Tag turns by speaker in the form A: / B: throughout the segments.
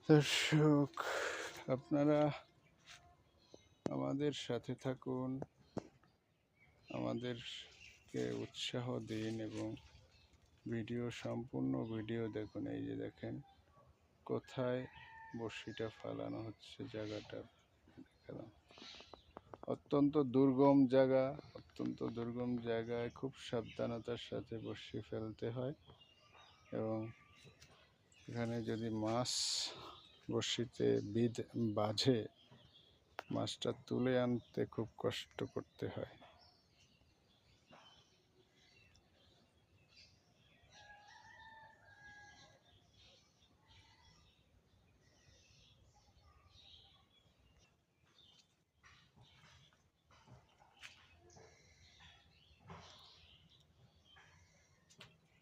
A: দর্শক, আপনারা আমাদের সাথে থাকুন, আমাদেরকে উৎসাহ দিন এবং সম্পূর্ণ ভিডিও দেখুন। এই যে দেখেন কোথায় বড়শিটা ফালানো হচ্ছে, জায়গাটা দেখালাম। অত্যন্ত দুর্গম জায়গায় খুব সাবধানতার সাথে বড়শি ফেলতে হয় এবং এখানে যদি মাছ বড়শিতে বাজে, মাছটা তুলে আনতে খুব কষ্ট করতে হয়।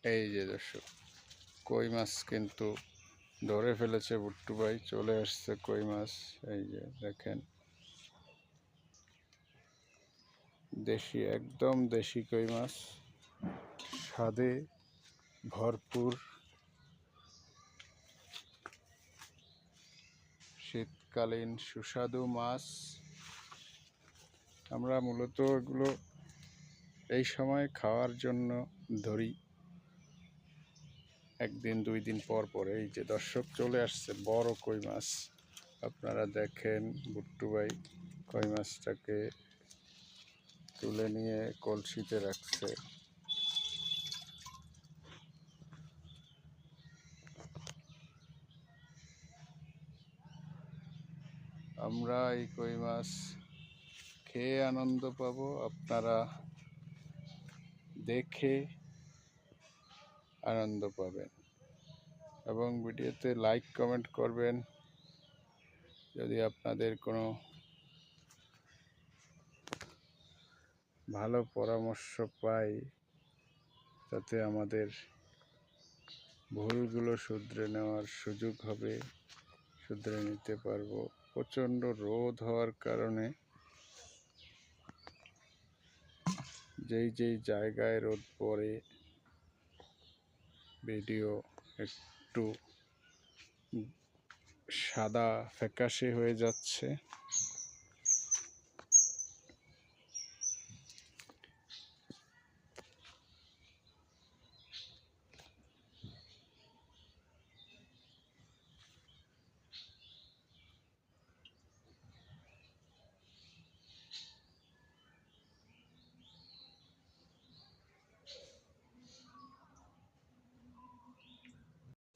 A: এই যে দর্শক, কই মাছ কিন্তু ধরে ফেলেছে বুট্টু ভাই, চলে আসছে কই মাছ। এই যে দেখেন, একদম দেশি কই মাছ, স্বাদে ভরপুর, শীতকালীন সুস্বাদু মাছ। আমরা মূলত এগুলো এই সময় খাওয়ার জন্য ধরি, একদিন দুই দিন পর পরে। এই যে দর্শক, চলে আসছে বড় কই মাছ। আপনারা দেখেন, বুট্টু ভাই কই মাছটাকে তুলে নিয়ে কলসিতে রাখছে। আমরা এই কই মাছ খেয়ে আনন্দ পাবো, আপনারা দেখে আনন্দ পাবেন এবং ভিডিওতে লাইক কমেন্ট করবেন। যদি আপনাদের কোনো ভালো পরামর্শ পাই, তাতে আমাদের ভুলগুলো শুধরে নেওয়ার সুযোগ হবে, শুধরে নিতে পারবো। প্রচণ্ড রোদ হওয়ার কারণে যেই জায়গায় রোদ পড়ে, ভিডিও একটু সাদা ফ্যাকাশে হয়ে যাচ্ছে।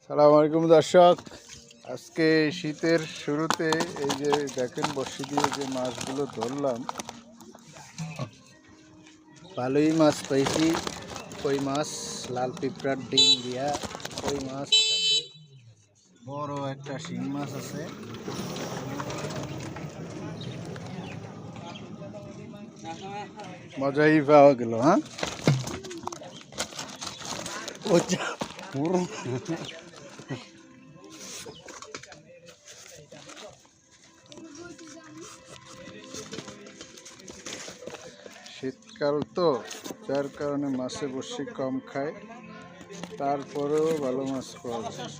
A: সালাম আলাইকুম দর্শক, আজকে শীতের শুরুতে এই যে দেখেন বড়শি দিয়ে যে মাছগুলো ধরলাম, ভালোই মাছ পাইছি। কই মাছ, লাল পিঁপড়ার ডিম দিয়া কই মাছ, সাথে বড় একটা শিং মাছ আছে। মজাই পাওয়া গেল। হ্যাঁ, শীতকাল তো, যার কারণে মাছে বড়শি কম খায়, তারপরেও ভালো মাছ পাওয়া যায়।